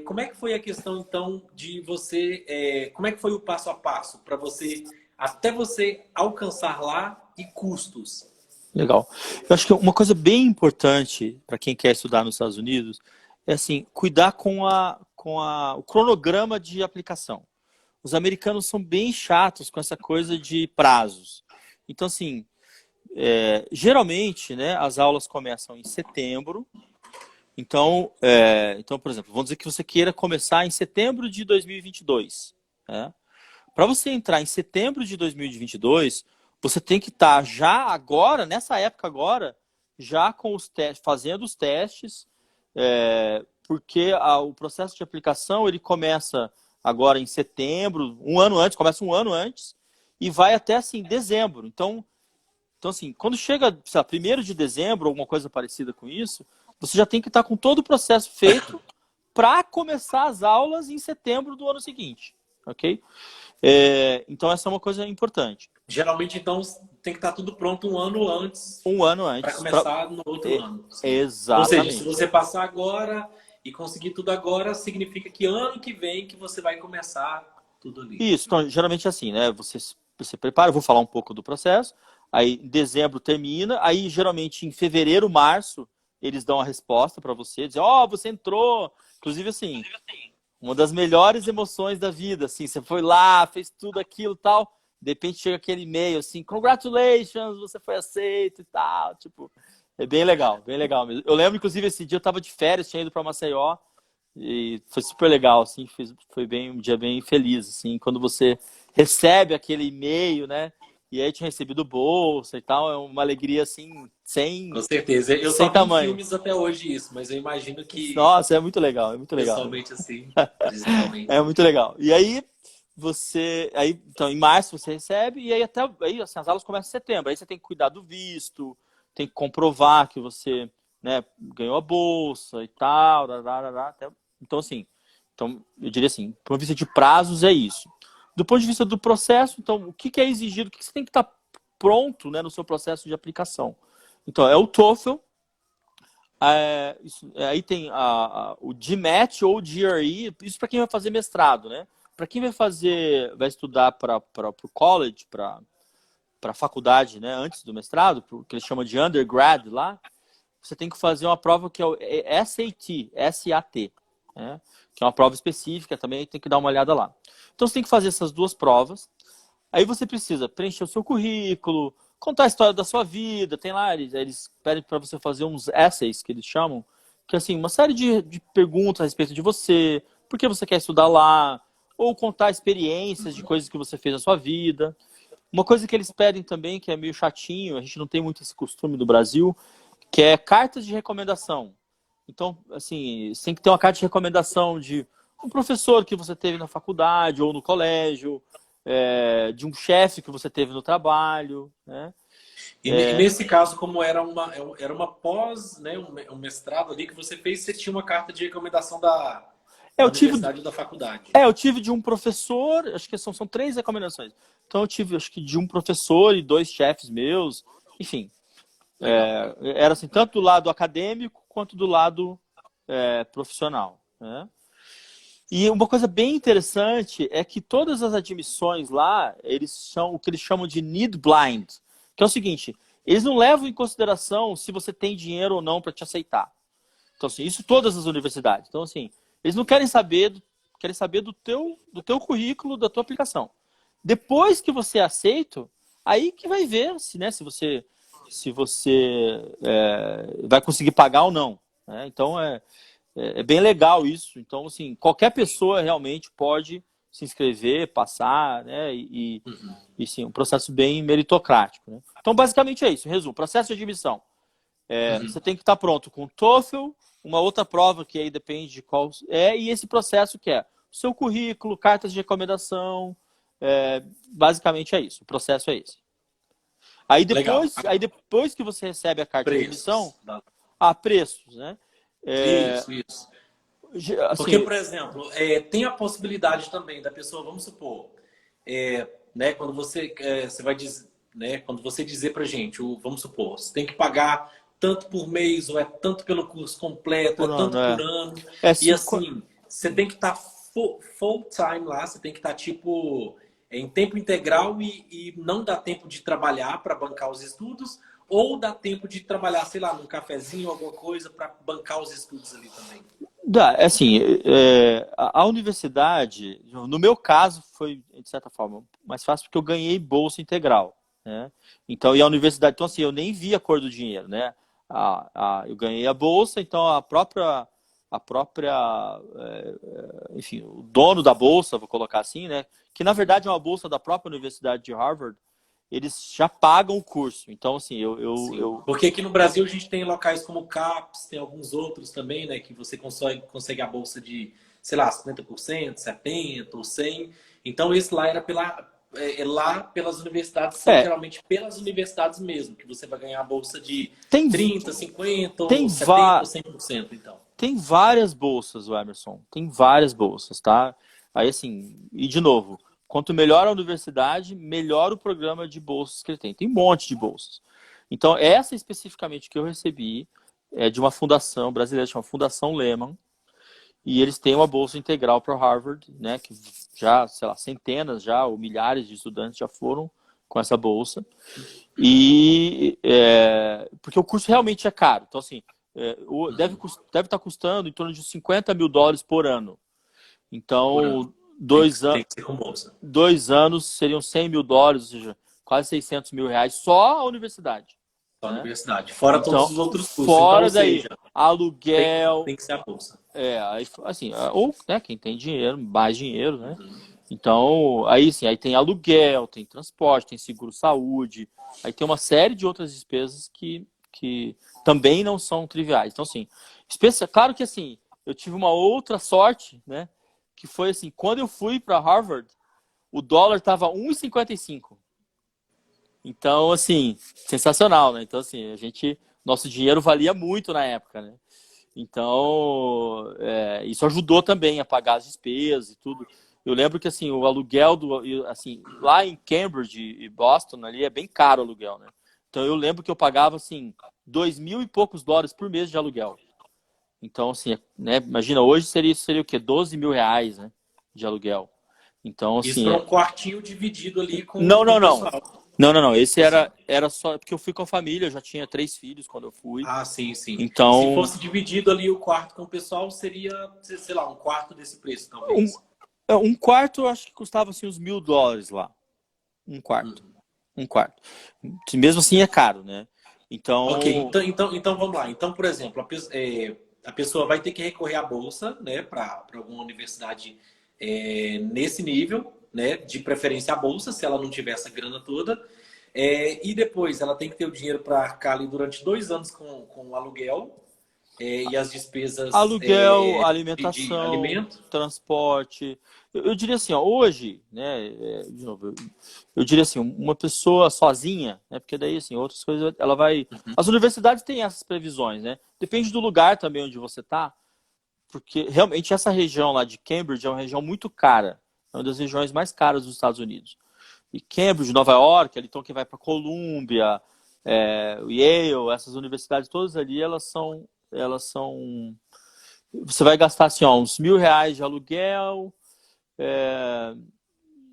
Como é que foi a questão então de você, como é que foi o passo a passo para até você alcançar lá e custos? Legal. Eu acho que uma coisa bem importante para quem quer estudar nos Estados Unidos é assim, cuidar com o cronograma de aplicação. Os americanos são bem chatos com essa coisa de prazos. Então, assim, geralmente, né, as aulas começam em setembro. Então, por exemplo, vamos dizer que você queira começar em setembro de 2022. Né? Para você entrar em setembro de 2022, você tem que estar já agora, nessa época agora, já com os testes, fazendo os testes, porque o processo de aplicação ele começa agora em setembro, começa um ano antes, e vai até assim dezembro. Então assim, quando chega, sei lá, 1º de dezembro, alguma coisa parecida com isso, você já tem que estar com todo o processo feito para começar as aulas em setembro do ano seguinte, ok? Então essa é uma coisa importante. Geralmente, então, tem que estar tudo pronto um ano antes. Um ano antes. Para começar no outro ano. Sim. Exatamente. Ou seja, se você passar agora e conseguir tudo agora, significa que ano que vem que você vai começar tudo ali. Isso, então, geralmente é assim, né? Você prepara, eu vou falar um pouco do processo, aí em dezembro termina, aí geralmente em fevereiro, março, eles dão a resposta para você, dizem, você entrou. Inclusive, assim, uma das melhores emoções da vida, assim, você foi lá, fez tudo aquilo e tal, de repente chega aquele e-mail assim, congratulations, você foi aceito e tal, tipo, é bem legal mesmo. Eu lembro, inclusive, esse dia eu tava de férias, tinha ido para Maceió, e foi super legal, assim, foi um dia bem feliz, assim, quando você recebe aquele e-mail, né, e aí tinha recebido bolsa e tal, é uma alegria, assim, Com certeza. Eu sem só vi tamanho. em filmes até hoje isso, mas eu imagino que... Nossa, é muito legal, Pessoalmente assim, principalmente. É muito legal. E aí, então, em março você recebe, e aí assim, as aulas começam em setembro. Aí você tem que cuidar do visto, tem que comprovar que você, né, ganhou a bolsa e tal. Então, assim, eu diria assim, do ponto de vista de prazos é isso. Do ponto de vista do processo, então, o que é exigido, o que você tem que estar pronto, né, no seu processo de aplicação. Então, é o TOEFL, aí tem o GMAT ou o GRE, isso para quem vai fazer mestrado, né? Para quem vai estudar para o college, para a faculdade, né, antes do mestrado, que eles chamam de undergrad lá, você tem que fazer uma prova que é o SAT, S-A-T, né, que é uma prova específica também, tem que dar uma olhada lá. Então você tem que fazer essas duas provas. Aí você precisa preencher o seu currículo, contar a história da sua vida. Tem lá, eles pedem para você fazer uns essays, que eles chamam, que é assim, uma série de perguntas a respeito de você, por que você quer estudar lá, ou contar experiências de coisas que você fez na sua vida. Uma coisa que eles pedem também, que é meio chatinho, a gente não tem muito esse costume no Brasil, que é cartas de recomendação. Então, assim, você tem que ter uma carta de recomendação de um professor que você teve na faculdade ou no colégio, de um chefe que você teve no trabalho, né? E nesse caso, como era uma pós, né, um mestrado ali que você fez, você tinha uma carta de recomendação da Eu tive, universidade ou da faculdade. eu tive de um professor, acho que são 3 recomendações. Então eu tive, acho que de um professor e 2 chefes meus, enfim. Era assim, tanto do lado acadêmico quanto do lado profissional, né? E uma coisa bem interessante é que todas as admissões lá, eles são o que eles chamam de need blind, que é o seguinte, eles não levam em consideração se você tem dinheiro ou não para te aceitar. Então, assim, isso todas as universidades. Então, assim, eles não querem saber, querem saber do teu currículo, da tua aplicação. Depois que você é aceito, aí que vai ver se você vai conseguir pagar ou não, né? Então, é bem legal isso. Então, assim, qualquer pessoa realmente pode se inscrever, passar, né? E sim, um processo bem meritocrático, né? Então, basicamente é isso. Em resumo, processo de admissão. Você tem que estar pronto com o TOEFL, uma outra prova que aí depende de qual e esse processo que é o seu currículo, cartas de recomendação, basicamente é isso. O processo é esse. Aí depois que você recebe a carta de admissão, preços, né? Isso. Assim, Porque, por exemplo, tem a possibilidade também da pessoa, vamos supor, né, quando você vai dizer, né, quando você dizer pra gente, vamos supor, você tem que pagar tanto por mês, ou é tanto pelo curso completo, tanto por ano. E assim, você tem que estar full time lá, você tem que estar tipo em tempo integral e não dá tempo de trabalhar para bancar os estudos, ou dá tempo de trabalhar, sei lá, num cafezinho, alguma coisa para bancar os estudos ali também. Dá, assim, a universidade, no meu caso, foi, de certa forma, mais fácil porque eu ganhei bolsa integral, né? Então, e a universidade, então assim, eu nem vi a cor do dinheiro, né? Eu ganhei a bolsa, então a própria, enfim, o dono da bolsa, vou colocar assim, né? Que na verdade é uma bolsa da própria Universidade de Harvard, eles já pagam o curso. Então, assim, Porque aqui no Brasil a gente tem locais como o CAPES, tem alguns outros também, né? Que você consegue a bolsa de, sei lá, 50%, 70% ou 100%. Então, esse lá era lá pelas universidades, são geralmente pelas universidades mesmo, que você vai ganhar a bolsa de 30%, 50%, ou 70%, ou 100%, então. Tem várias bolsas, o Emerson. Tem várias bolsas, tá? Aí, assim, e de novo, quanto melhor a universidade, melhor o programa de bolsas que ele tem. Tem um monte de bolsas. Então, essa especificamente que eu recebi é de uma fundação brasileira, chama Fundação Lehman, e eles têm uma bolsa integral para Harvard, né? Que já, sei lá, centenas já, ou milhares de estudantes já foram com essa bolsa. E porque o curso realmente é caro. Então, assim, deve estar custando em torno de $50 mil por ano. Então, 2 anos seriam $100 mil, ou seja, quase $600 mil só a universidade. Só a universidade. Fora todos os outros custos. Fora então, daí, aluguel. Tem que ser a bolsa. Assim, ou né, quem tem dinheiro, mais dinheiro, né? Então, aí sim, aí tem aluguel, tem transporte, tem seguro-saúde, aí tem uma série de outras despesas que também não são triviais. Então, assim, claro que assim, eu tive uma outra sorte, né? Que foi assim, quando eu fui para Harvard, o dólar estava 1,55. Então, assim, sensacional, né? Então, assim, nosso dinheiro valia muito na época, né? Então, isso ajudou também a pagar as despesas e tudo. Eu lembro que, assim, o aluguel, assim, lá em Cambridge e Boston, ali é bem caro o aluguel, né? Então, eu lembro que eu pagava, assim, $2.000 e poucos por mês de aluguel. Então, assim, né, imagina, hoje seria o quê? $12 mil, né, de aluguel. Então, assim... Isso para um quartinho dividido ali com não. o pessoal. Não. Esse era só porque eu fui com a família, eu já tinha 3 filhos quando eu fui. Ah, sim, sim. Se Então, fosse dividido ali o quarto com o pessoal, seria, sei lá, um quarto desse preço, um, talvez. um quarto eu acho que custava assim uns $1.000 lá. Um quarto. Uhum. Um quarto. Mesmo assim é caro, né? Ok, Então, então vamos lá. Então, por exemplo, a pessoa vai ter que recorrer à bolsa, né, para alguma universidade nesse nível, né, de preferência à bolsa, se ela não tiver essa grana toda. E depois ela tem que ter o dinheiro para arcar ali durante 2 anos com o aluguel e as despesas aluguel, de alimentação, alimento. transporte. Eu diria assim, ó, hoje, né, de novo, eu diria assim, uma pessoa sozinha, né, porque daí, assim, outras coisas, ela vai... As universidades têm essas previsões, né? Depende do lugar também onde você está, porque realmente essa região lá de Cambridge é uma região muito cara, é uma das regiões mais caras dos Estados Unidos. E Cambridge, Nova York, ali então quem vai para Columbia, Yale, essas universidades todas ali, elas são, você vai gastar assim, ó, uns R$ 1.000 de aluguel, é,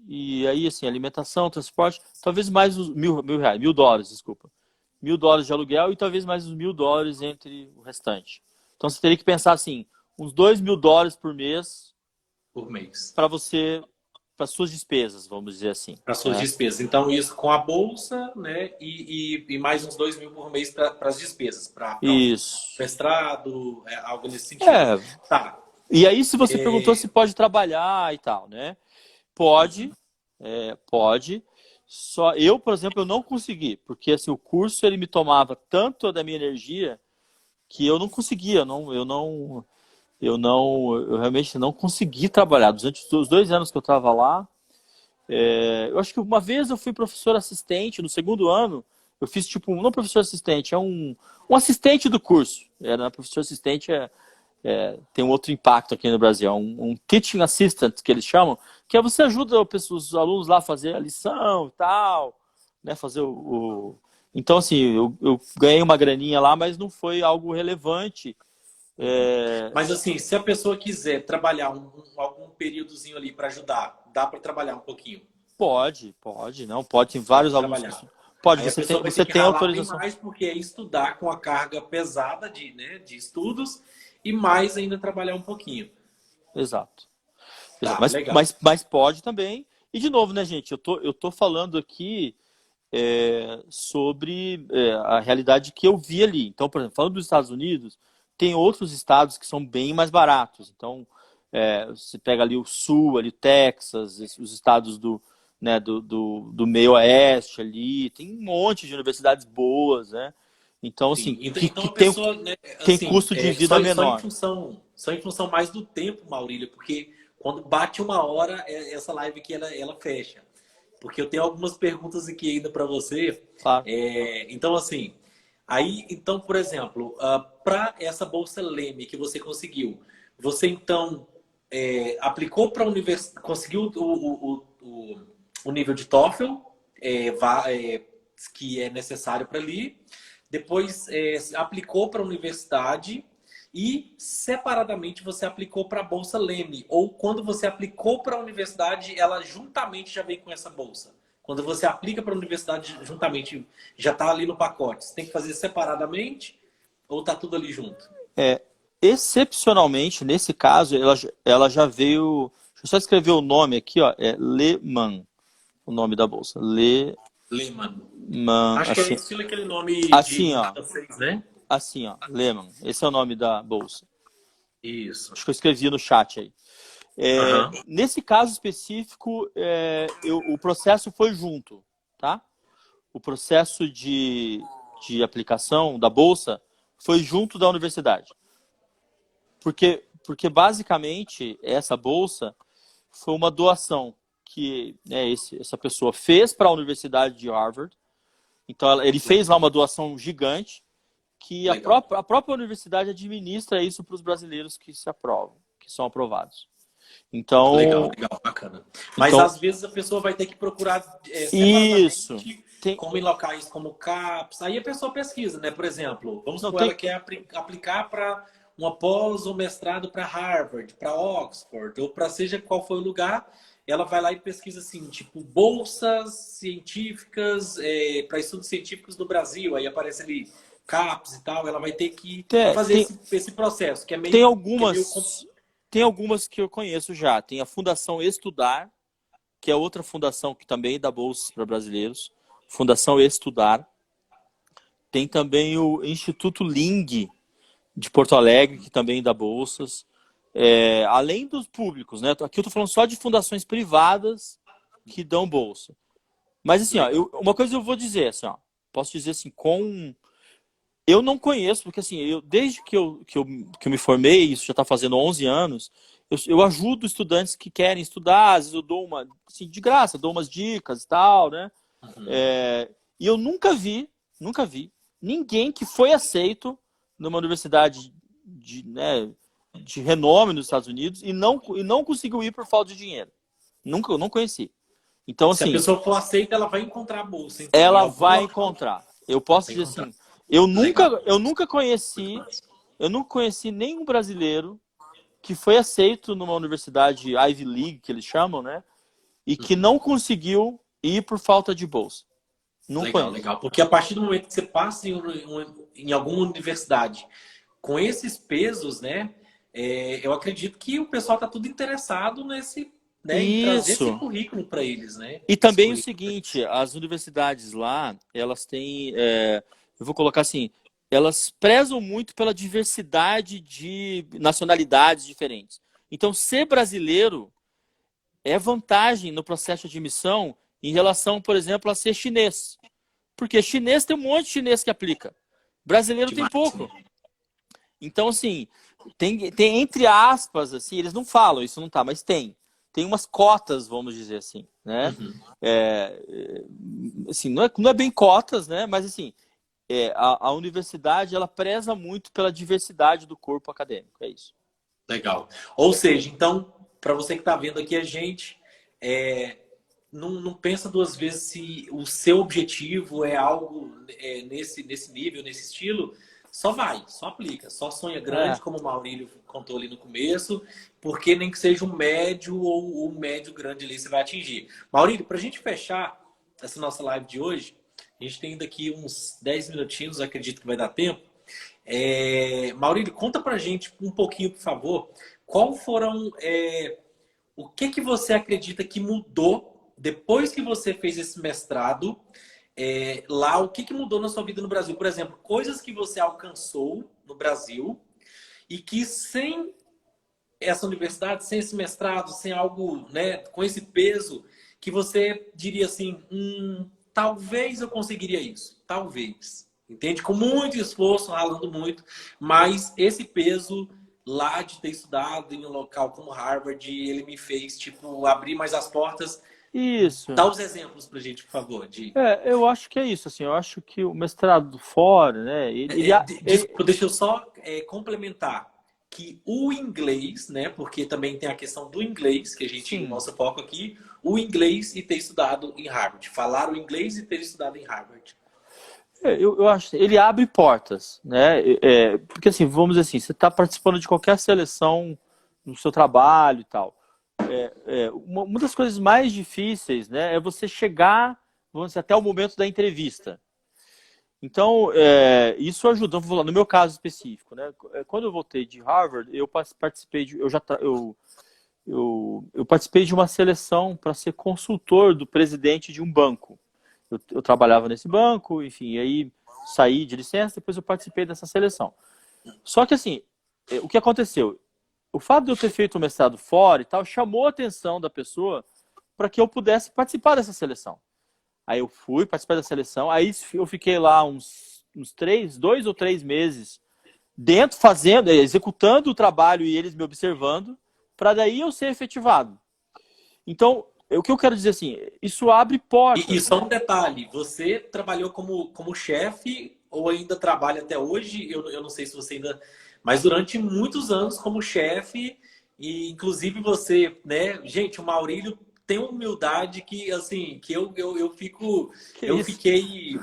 e aí assim, alimentação, transporte, talvez mais uns mil reais, $1.000, desculpa. $1.000 de aluguel e talvez mais uns $1.000 entre o restante. Então você teria que pensar assim, uns $2.000 por mês Por mês. para você, para suas despesas, vamos dizer assim, Para suas né? despesas. Então, isso com a bolsa, né? E mais uns 2.000 por mês para as despesas, para um Isso. mestrado, algo nesse sentido. É, Tá. e aí, se você perguntou se É, pode trabalhar e tal, né? Pode, pode. Só eu, por exemplo, eu não consegui, porque assim, o curso ele me tomava tanto da minha energia que eu não conseguia, eu realmente não consegui trabalhar. Durante os 2 anos que eu estava lá, eu acho que uma vez eu fui professor assistente, no segundo ano, eu fiz tipo, não professor assistente, é um assistente do curso. Professor assistente tem um outro impacto aqui no Brasil, é um teaching assistant, que eles chamam, que é você ajuda os alunos lá a fazer a lição e tal, né, fazer Então, assim, eu ganhei uma graninha lá, mas não foi algo relevante. É, mas assim, se a pessoa quiser trabalhar algum períodozinho ali para ajudar, dá para trabalhar um pouquinho. pode, não, pode, tem Dá vários para alunos trabalhar. pode, Aí a pessoa vai ter você que tem ralar bem autorização. mais, porque é estudar com a carga pesada de estudos e mais ainda trabalhar um pouquinho. Exato. Exato. Tá, Mas, legal. mas, mas pode também. E de novo, né, gente, eu tô falando aqui sobre a realidade que eu vi ali. Então, por exemplo, falando dos Estados Unidos, tem outros estados que são bem mais baratos. Então, você pega ali o Sul, ali o Texas, os estados né, do meio oeste ali, tem um monte de universidades boas, né? Então, Sim. assim, Então que a pessoa, né, tem assim, custo de vida menor. só em função mais do tempo, Maurílio, porque quando bate 1 hora, essa live aqui ela fecha. Porque eu tenho algumas perguntas aqui ainda para você. Claro. Então, assim, então, por exemplo, para essa bolsa Leme que você conseguiu, você então aplicou para a universidade, conseguiu o nível de TOEFL, que é necessário para ali. Depois aplicou para a universidade e separadamente você aplicou para a bolsa Leme. Ou quando você aplicou para a universidade, ela juntamente já vem com essa bolsa. Quando você aplica para a universidade, juntamente já está ali no pacote. Você tem que fazer separadamente ou está tudo ali junto? Excepcionalmente, nesse caso, ela já veio. Deixa eu só escrever o nome aqui, ó. É Lehman, o nome da bolsa. Lehman, Lehman. Acho que é assim, estilo aquele nome assim, de ó. francês, né? Assim, ó. Lehman. Esse é o nome da bolsa. Isso. Acho que eu escrevi no chat aí. Aham. Nesse caso específico, o processo foi junto, tá? O processo de aplicação da bolsa foi junto da universidade. Porque basicamente essa bolsa foi uma doação que, né, essa pessoa fez para a Universidade de Harvard. Então ele fez lá uma doação gigante que Legal. a própria universidade administra isso para os brasileiros que se aprovam, que são aprovados. Legal, Então, legal, bacana. Mas então às vezes a pessoa vai ter que procurar isso separadamente, tem, como em locais como CAPES. Aí a pessoa pesquisa, né? Por exemplo, vamos não supor, ela tem, quer aplicar para uma pós ou mestrado para Harvard, para Oxford, ou para seja qual for o lugar. ela vai lá e pesquisa assim, tipo, bolsas científicas para estudos científicos no Brasil. Aí aparece ali CAPES e tal. Ela vai ter que Tem, fazer tem, esse processo, tem que é meio tem algumas que eu conheço já. Tem a Fundação Estudar, que é outra fundação que também dá bolsas para brasileiros. Fundação Estudar. Tem também o Instituto Ling, de Porto Alegre, que também dá bolsas. Além dos públicos, né? Aqui eu estou falando só de fundações privadas que dão bolsa. Mas assim, ó, legal. uma coisa eu vou dizer, assim, ó, posso dizer assim, eu não conheço, porque assim, desde que eu me formei, isso já está fazendo 11 anos, eu ajudo estudantes que querem estudar, às vezes eu dou assim, de graça, dou umas dicas e tal, né? Uhum. E eu nunca vi ninguém que foi aceito numa universidade né, de renome nos Estados Unidos e não conseguiu ir por falta de dinheiro. Nunca, eu não conheci. Então, Se a assim, pessoa for aceita, ela vai encontrar a bolsa, então, em ela algum vai local. encontrar. Eu posso Vai dizer encontrar. assim, Legal. eu nunca conheci nenhum brasileiro que foi aceito numa universidade Ivy League, que eles chamam, né? E que Uhum. não conseguiu ir por falta de bolsa. Não Legal, conheço. legal. Porque a partir do momento que você passa em alguma universidade com esses pesos, né? Eu acredito que o pessoal está tudo interessado né, em trazer esse Isso. currículo para eles, né? E Esse também o currículo pra eles. seguinte, as universidades lá, elas têm, eu vou colocar assim, elas prezam muito pela diversidade de nacionalidades diferentes. Então, ser brasileiro é vantagem no processo de admissão em relação, por exemplo, a ser chinês. Porque chinês tem um monte de chinês que aplica. Brasileiro tem Demais, pouco. né? Então, assim, tem entre aspas, assim, eles não falam, isso não tá, mas tem. Tem umas cotas, vamos dizer assim, né? Uhum. Assim, não é bem cotas, né? Mas, assim, a universidade, ela preza muito pela diversidade do corpo acadêmico, é isso. Legal. Ou seja, então, para você que está vendo aqui a gente, não pensa duas vezes se o seu objetivo é algo nesse nível, nesse estilo. Só vai, só aplica, só sonha grande, É, como o Maurílio contou ali no começo, porque nem que seja um médio ou um médio grande ali você vai atingir. Maurílio, para a gente fechar essa nossa live de hoje, a gente tem ainda aqui uns 10 minutinhos, acredito que vai dar tempo. Maurílio, conta pra gente um pouquinho, por favor, qual foram, o que você acredita que mudou depois que você fez esse mestrado lá, o que mudou na sua vida no Brasil? Por exemplo, coisas que você alcançou no Brasil e que sem essa universidade, sem esse mestrado, sem algo, né, com esse peso, que você diria assim, talvez eu conseguiria isso, talvez. Entende? Com muito esforço, ralando muito, mas esse peso lá de ter estudado em um local como Harvard, ele me fez, tipo, abrir mais as portas. isso. Dá os exemplos pra gente, por favor, de Eu acho que é isso, assim, eu acho que o mestrado fora, né, Desculpa, deixa eu só complementar que o inglês, né? Porque também tem a questão do inglês, que a gente, o sim, nosso foco aqui, o inglês e ter estudado em Harvard. Falar o inglês e ter estudado em Harvard. eu acho que ele abre portas, né, porque assim, vamos dizer assim, você está participando de qualquer seleção no seu trabalho e tal, uma das coisas mais difíceis, né, é você chegar, vamos dizer, até o momento da entrevista. Então, isso ajuda. Vou falar, no meu caso específico, né? Quando eu voltei de Harvard, eu participei eu participei de uma seleção para ser consultor do presidente de um banco. Eu trabalhava nesse banco, enfim, e aí saí de licença, depois eu participei dessa seleção. Só que assim, o que aconteceu? O fato de eu ter feito o mestrado fora e tal chamou a atenção da pessoa para que eu pudesse participar dessa seleção. Aí eu fui participar da seleção, aí eu fiquei lá uns 2 ou 3 meses dentro, fazendo, executando o trabalho e eles me observando, para daí eu ser efetivado. Então, o que eu quero dizer assim, isso abre E portas, só né? um detalhe, você trabalhou como chefe ou ainda trabalha até hoje? Eu não sei se você ainda... Mas durante muitos anos como chefe, e inclusive você, né? Gente, o Maurílio tem uma humildade que, assim, que eu fico... Que Eu isso? fiquei...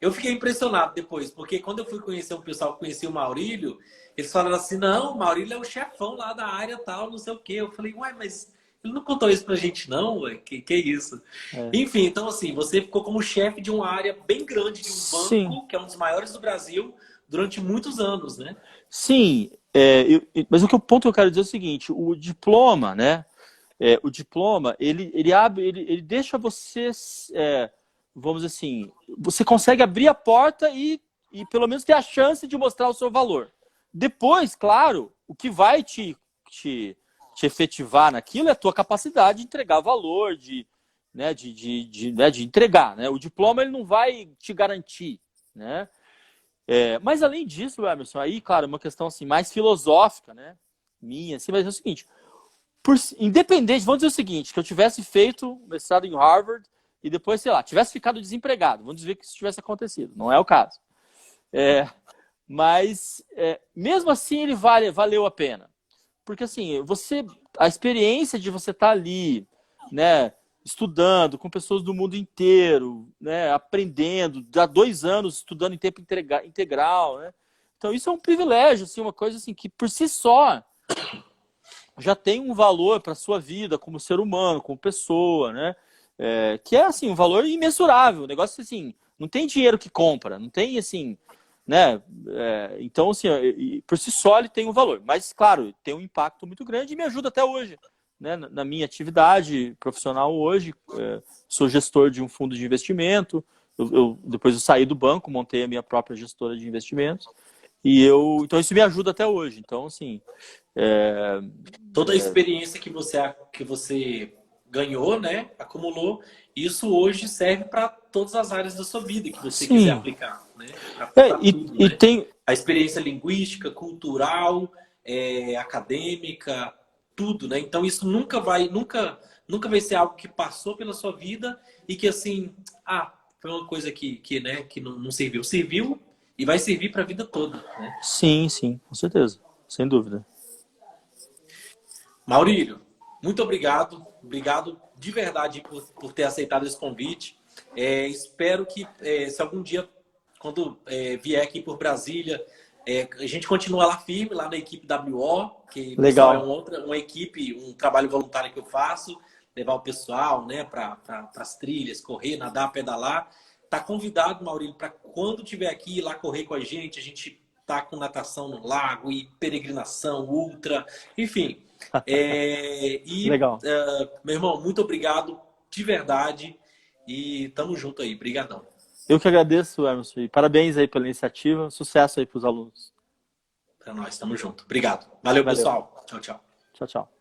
Eu fiquei impressionado depois, porque quando eu fui conhecer um pessoal que conhecia o Maurílio, eles falaram assim, não, o Maurílio é o chefão lá da área tal, não sei o quê. Eu falei, ué, mas Ele não contou isso pra gente, não, ué. Que isso? É. Enfim, então assim, você ficou como chefe de uma área bem grande de um Sim, banco, que é um dos maiores do Brasil, durante muitos anos, né? sim. Mas ponto que eu quero dizer é o seguinte: o diploma, né? O diploma, ele abre, ele deixa você, vamos dizer assim, você consegue abrir a porta e pelo menos ter a chance de mostrar o seu valor. Depois, claro, o que vai te efetivar naquilo é a tua capacidade de entregar valor, de entregar, né? O diploma ele não vai te garantir, né? Mas além disso, Emerson, aí, claro, uma questão assim mais filosófica, né? Minha, assim, mas é o seguinte: independente, vamos dizer o seguinte, que eu tivesse feito mestrado em Harvard e depois, sei lá, tivesse ficado desempregado, vamos dizer que isso tivesse acontecido, não é o caso. Mas mesmo assim ele valeu a pena. Porque assim, a experiência de você estar ali, né, estudando com pessoas do mundo inteiro, né, aprendendo, há 2 anos estudando em tempo integral, né? Então isso é um privilégio, assim, uma coisa assim que por si só já tem um valor para a sua vida como ser humano, como pessoa, né? Que é assim um valor imensurável. O negócio assim, não tem dinheiro que compra, não tem assim, né? Então assim, por si só ele tem um valor, mas claro, tem um impacto muito grande e me ajuda até hoje, né? Na minha atividade profissional hoje, sou gestor de um fundo de investimento. Depois eu saí do banco, montei a minha própria gestora de investimentos então isso me ajuda até hoje. Então assim, é, Toda a experiência que você ganhou, né, acumulou, isso hoje serve para todas as áreas da sua vida que você quiser sim. aplicar, né? É, Para e, tudo, e né? tem. A experiência linguística, cultural, acadêmica, tudo, né? Então isso nunca vai ser algo que passou pela sua vida e que assim, foi uma coisa né, que não serviu. Serviu e vai servir para a vida toda, né? Sim, sim, com certeza. Sem dúvida. Maurílio, muito obrigado. Obrigado de verdade por ter aceitado esse convite. Espero que, se algum dia, quando vier aqui por Brasília, a gente continua lá firme, lá na equipe WO, que, pessoal, é Legal. uma equipe, um trabalho voluntário que eu faço, levar o pessoal, né, para as trilhas, correr, nadar, pedalar. Tá convidado, Maurílio, para quando tiver aqui, ir lá correr com a gente tá com natação no lago e peregrinação, ultra, enfim. Legal. Meu irmão, muito obrigado de verdade e tamo junto aí. Brigadão. Eu que agradeço, Emerson. E parabéns aí pela iniciativa. Sucesso aí para os alunos. Pra nós, tamo junto. Obrigado. Valeu, Valeu. pessoal. Tchau, tchau. Tchau, tchau.